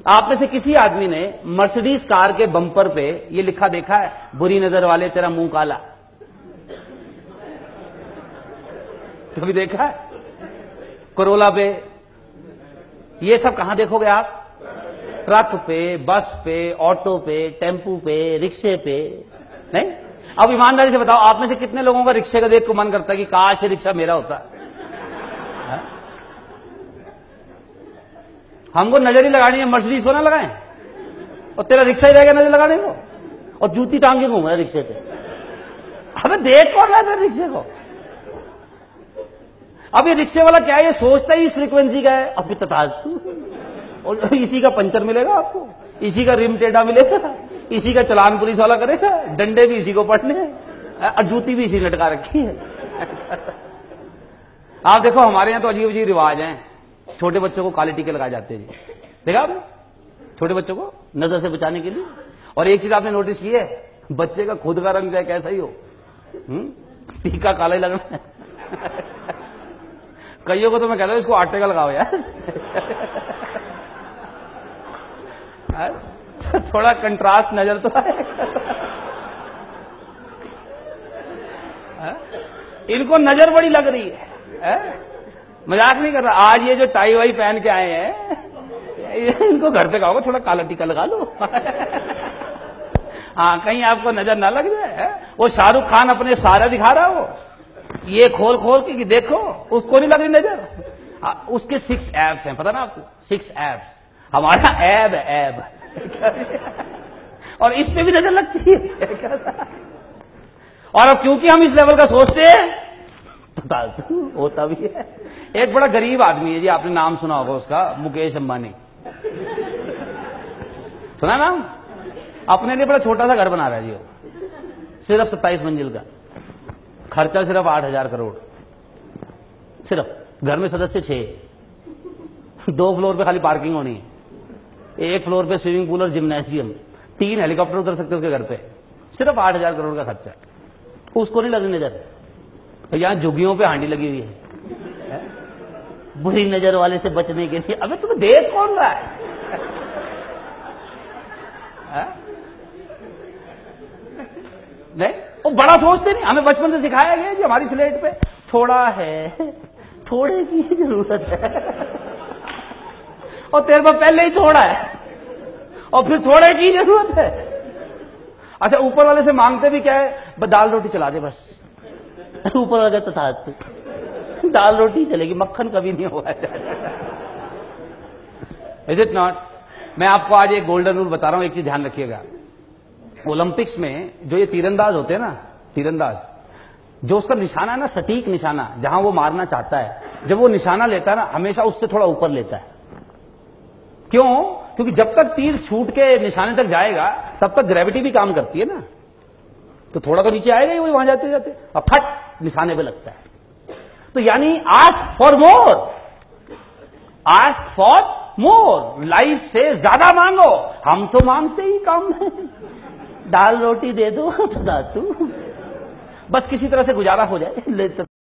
आप में से किसी आदमी ने मर्सिडीज कार के बम्पर पे ये लिखा देखा है, बुरी नजर वाले तेरा मुंह काला? कभी देखा है? कोरोला पे ये सब कहां देखोगे आप? ट्रक पे, बस पे, ऑटो पे, टेम्पू पे, रिक्शे पे। नहीं? अब ईमानदारी से बताओ, आप में से कितने लोगों का रिक्शे का देख को मन करता है कि काश रिक्शा मेरा होता है? हमको नजर ही लगानी है, मर्सिडीज को ना लगाएं, और तेरा रिक्शा ही रहेगा नजर लगाने को, और जूती टांग के घूम रिक्शे पे। हमें देख कौन रहा था रिक्शे को? अब ये रिक्शे वाला क्या है, ये सोचता ही इस फ्रीक्वेंसी का है, अभी और इसी का पंचर मिलेगा आपको, इसी का रिम टेढ़ा मिलेगा, इसी का चलान पुलिस वाला करेगा, डंडे भी इसी को पड़ने हैं, और जूती भी इसी लटका रखी है। आप देखो हमारे यहां तो अजीब अजीब रिवाज हैं, छोटे बच्चों को काले टीके लगाए जाते हैं जी, देखा आपने? छोटे बच्चों को नजर से बचाने के लिए। और एक चीज आपने नोटिस की है, बच्चे का खुद का रंग चाहे कैसा ही हो, टीका काला ही लगना है। कईयों को तो मैं कहता हूं इसको आटे का लगाओ यार। थोड़ा कंट्रास्ट नजर तो आए। इनको नजर बड़ी लग रही है? मजाक नहीं कर रहा। आज ये जो टाई वाई पहन के आए हैं, इनको घर पे कहोगे थोड़ा काला टीका लगा लो। हाँ, कहीं आपको नजर ना लग जाए। वो शाहरुख खान अपने सारा दिखा रहा हो, ये खोल खोल के कि देखो, उसको नहीं लग रही नजर। उसके 6 एब्स हैं, पता ना आपको? 6 एब्स। हमारा एब है, एब। और इस पे भी नजर लगती है। और अब क्योंकि हम इस लेवल का सोचते हैं, होता भी है। एक बड़ा गरीब आदमी है जी, आपने नाम सुना होगा उसका, मुकेश अंबानी। सुना नाम? अपने लिए बड़ा छोटा सा घर बना रहा है जी, सिर्फ 27 मंजिल का, खर्चा सिर्फ 8,000 करोड़। सिर्फ घर में सदस्य 6, 2 फ्लोर पे खाली पार्किंग होनी है, 1 फ्लोर पे स्विमिंग पूल और जिम्नेशियम, 3 हेलीकॉप्टर उतर सकते उसके घर पे, सिर्फ 8,000 करोड़ का खर्चा। उसको नहीं लगी नजर। यहां झुग्गियों पे हांडी लगी हुई है, बुरी नजर वाले से बचने के लिए। अबे तुम्हें देख कौन रहा है? नहीं, वो बड़ा सोचते नहीं। हमें बचपन से सिखाया गया जी हमारी स्लेट पे, थोड़ा है, थोड़े की जरूरत है, और तेरे पर पहले ही थोड़ा है, और फिर थोड़े की जरूरत है। अच्छा, ऊपर वाले से मांगते भी क्या है? दाल रोटी चला दे बस। ऊपर वाले तो था, दाल रोटी चलेगी, मक्खन कभी नहीं हुआ। Is it not? मैं आपको आज एक गोल्डन रूल बता रहा हूं, एक चीज ध्यान रखिएगा। ओलंपिक्स में जो ये तीरंदाज होते हैं ना, तीरंदाज, जो उसका निशाना है ना, सटीक निशाना, जहां वो मारना चाहता है, जब वो निशाना लेता है ना, हमेशा उससे थोड़ा ऊपर लेता है। क्यों? क्योंकि जब तक तीर छूट के निशाने तक जाएगा, तब तक ग्रेविटी भी काम करती है ना, तो थोड़ा तो नीचे आएगा ही, वही वहां जाते जाते, और फट निशाने पे लगता है। तो यानी ask for more, ask for more, life से ज्यादा मांगो। हम तो मांगते ही कम है, दाल रोटी दे दो तो दातू, बस किसी तरह से गुजारा हो जाए।